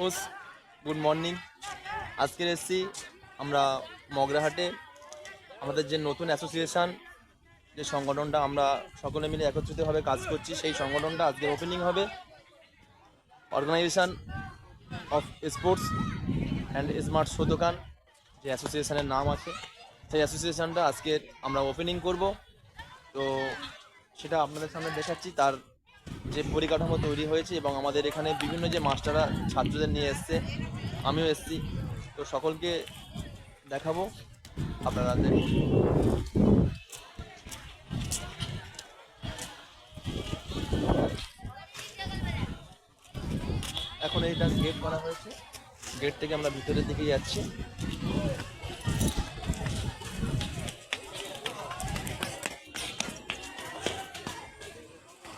ওস good morning. আজকের এসছি আমরা মগরাহাটে আমাদের যে নতুন অ্যাসোসিয়েশন, যে সংগঠনটা আমরা সকলে মিলে একত্রিতভাবে কাজ করছি, সেই সংগঠনটা আজকে ওপেনিং হবে। Organisation of sports and smart show দোকান যে অ্যাসোসিয়েশনের নাম আছে, সেই অ্যাসোসিয়েশনটা আজকে আমরা ওপেনিং করব। তো সেটা আপনাদের সামনে দেখাচ্ছি, তার যে পরিকাঠামো তৈরি হয়েছে এবং আমাদের এখানে বিভিন্ন যে মাস্টাররা ছাত্রদের নিয়ে এসছে, আমিও এসছি, তো সকলকে দেখাবো। আপনারা দেখুন। এখন এইটা গেট করা হয়েছে, গেট থেকে আমরা ভিতরের দিকে যাচ্ছি।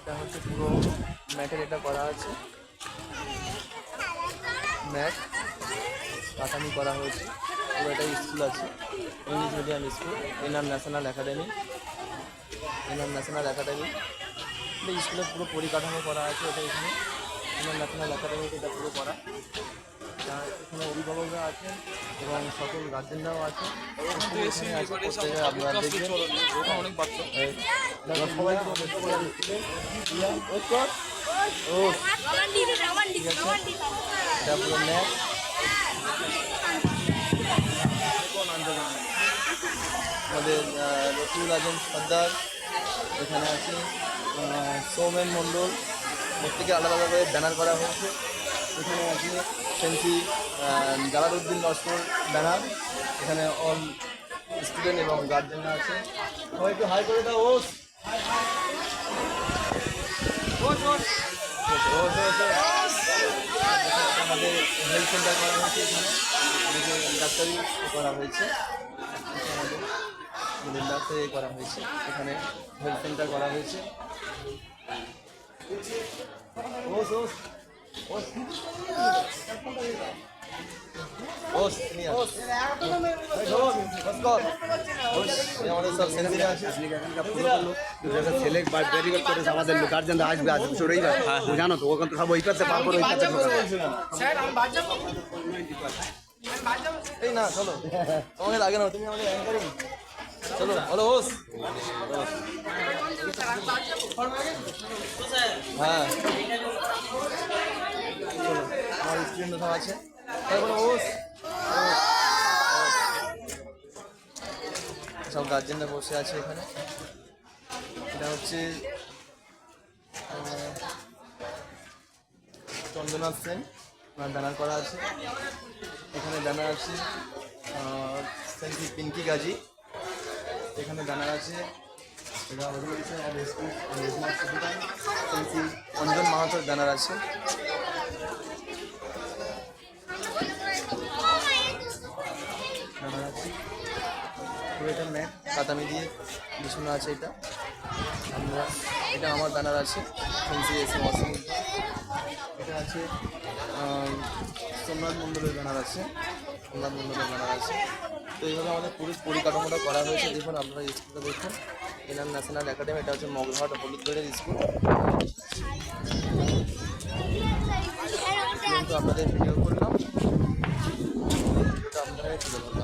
এটা হচ্ছে পুরো ম্যাটের এটা করা আছে, ম্যাট কাটানি করা হয়েছে। পুরো একটা স্কুল আছে, English medium school, NR national academy. এই স্কুলের পুরো পরিকাঠামো করা আছে, এটা এখানে এনআর ন্যাশনাল একাডেমিতে এটা পুরো করা। এখানে অভিভাবকরা আছেন এবং সকল গার্জেনরাও আছে। আপনারা দেখবেন সবাই এটা পুরো ম্যাচ। আমাদের রফিউল আজম সর্দার এখানে আছে, সৌমেন মণ্ডল, প্রত্যেকে আলাদা আলাদা করে ব্যানার করা হয়েছে। এখানে আছে সেন্সি জালালউদ্দিন লস্কর ব্যানার। এখানে অল স্টুডেন্ট এবং গার্জেনরা আছে, সবাই একটু হাই করে দাও। আমাদের হেলথ সেন্টার করা হয়েছে, এখানে ডাক্তারি করা হয়েছে, আমাদের ডাক্তারি করা হয়েছে, এখানে হেলথ সেন্টার করা হয়েছে। আমাদের সব সেন্টারে আছে, সিলেক্ট বা ভেরিফাই করে আমাদের গার্জেনরা আসবে, আসবে সরেই যাবে। জানো তো ওখান তো সব ওই পাশে পার করে ওই পাশে এই না চলো, তোমাকে লাগে না, তুমি আমাদের অ্যাঙ্কারিং চলো। হ্যালো হোস, হ্যাঁ চলো, আমার স্টুডেন্ট সব আছে। হোস সব গার্জেনরা বসে আছে এখানে। এটা হচ্ছে চন্দ্রনাথ সেন, ওনার ব্যানার করা আছে। এখানে ব্যানার আছে সেন্সি পিঙ্কি গাজী, এখানে ব্যানার আছে সেন্সি অঞ্জন মাহাতোর ব্যানার আছে। ব্যানার আছে পুরো, এটা ম্যাট কাতামি দিয়ে বিছানো আছে। এটা আমার ব্যানার আছে সেন্সি এসে ওয়াসিং। এটা আছে সোমনাথ মণ্ডলের ব্যানার আছে, তো এইভাবে আমাদের পুরো পরিকাঠামোটা করা হয়েছে। দেখুন আপনারা স্কুলটা দেখুন, এনআর ন্যাশনাল একাডেমি। এটা হচ্ছে মগরাহাট হলুদগড়ের স্কুল। কিন্তু আপনাদের ভিডিও করলাম, আপনারা তুলে ধরলাম।